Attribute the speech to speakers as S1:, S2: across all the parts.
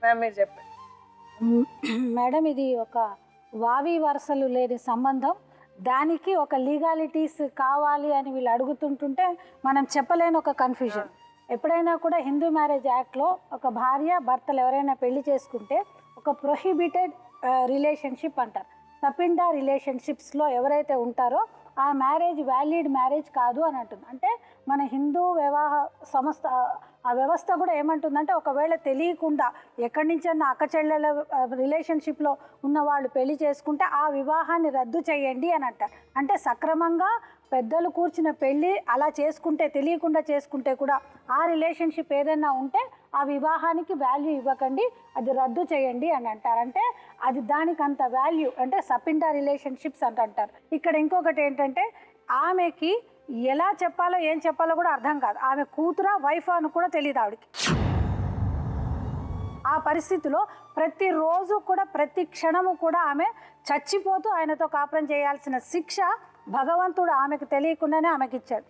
S1: Ma'am మీరు చెప్పండి.
S2: Madam, ఇది ఒక వావి వరుసలు లేని సంబంధం. దానికి ఒక లీగాలిటీస్ కావాలి అని వీళ్ళు అడుగుతుంటుంటే మనం చెప్పలేని ఒక కన్ఫ్యూజన్. ఎప్పుడైనా కూడా హిందూ మ్యారేజ్ యాక్ట్లో ఒక భార్య భర్తలు ఎవరైనా పెళ్లి చేసుకుంటే ఒక ప్రొహిబిటెడ్ రిలేషన్షిప్ అంటారు. తప్పిండా రిలేషన్షిప్స్లో ఎవరైతే ఉంటారో ఆ మ్యారేజ్ వ్యాలిడ్ మ్యారేజ్ కాదు అని అంటుంది. అంటే మన హిందూ వివాహ సంస్థ ఆ వ్యవస్థ కూడా ఏమంటుందంటే, ఒకవేళ తెలియకుండా ఎక్కడి నుంచన్నా అక్క చెల్లెల రిలేషన్షిప్లో ఉన్న వాళ్ళు పెళ్లి చేసుకుంటే ఆ వివాహాన్ని రద్దు చేయండి అని అంటారు. అంటే సక్రమంగా పెద్దలు కూర్చున్న పెళ్ళి అలా చేసుకుంటే, తెలియకుండా చేసుకుంటే కూడా ఆ రిలేషన్షిప్ ఏదైనా ఉంటే ఆ వివాహానికి వాల్యూ ఇవ్వకండి, అది రద్దు చేయండి అని అంటారు. అంటే అది దానికి అంత వాల్యూ, అంటే సపిండా రిలేషన్షిప్స్ అని అంటారు. ఇక్కడ ఇంకొకటి ఏంటంటే, ఆమెకి ఎలా చెప్పాలో ఏం చెప్పాలో కూడా అర్థం కాదు. ఆమె కూతురా వైఫ్ అని కూడా తెలియదు ఆవిడకి. ఆ పరిస్థితిలో ప్రతిరోజు కూడా ప్రతి క్షణము కూడా ఆమె చచ్చిపోతూ ఆయనతో కాపురం చేయాల్సిన శిక్ష భగవంతుడు ఆమెకు తెలియకుండానే ఆమెకి ఇచ్చాడు.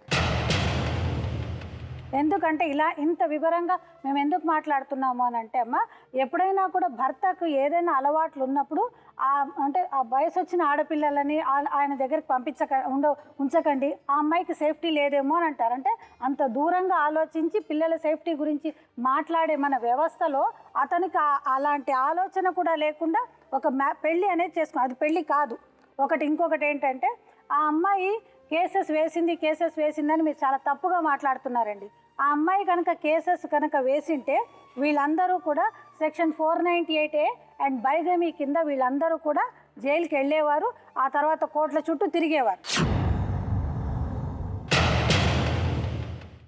S2: ఎందుకంటే ఇలా ఇంత వివరంగా మేము ఎందుకు మాట్లాడుతున్నాము అని అంటే, అమ్మ, ఎప్పుడైనా కూడా భర్తకు ఏదైనా అలవాట్లు ఉన్నప్పుడు అంటే ఆ వయసు వచ్చిన ఆడపిల్లలని ఆయన దగ్గరికి ఉంచకండి, ఆ అమ్మాయికి సేఫ్టీ లేదేమో అని అంటారు. అంటే అంత దూరంగా ఆలోచించి పిల్లల సేఫ్టీ గురించి మాట్లాడే మన వ్యవస్థలో అతనికి అలాంటి ఆలోచన కూడా లేకుండా ఒక పెళ్ళి అనేది చేసుకున్నాడు. అది పెళ్ళి కాదు. ఇంకొకటి ఏంటంటే, ఆ అమ్మాయి కేసెస్ వేసిందని మీరు చాలా తప్పుగా మాట్లాడుతున్నారండి. ఆ అమ్మాయి కనుక కేసెస్ కనుక వేసింటే వీళ్ళందరూ కూడా సెక్షన్ 498A అండ్ బైగమీ కింద వీళ్ళందరూ కూడా జైలుకి వెళ్ళేవారు. ఆ తర్వాత కోర్టుల చుట్టూ తిరిగేవారు.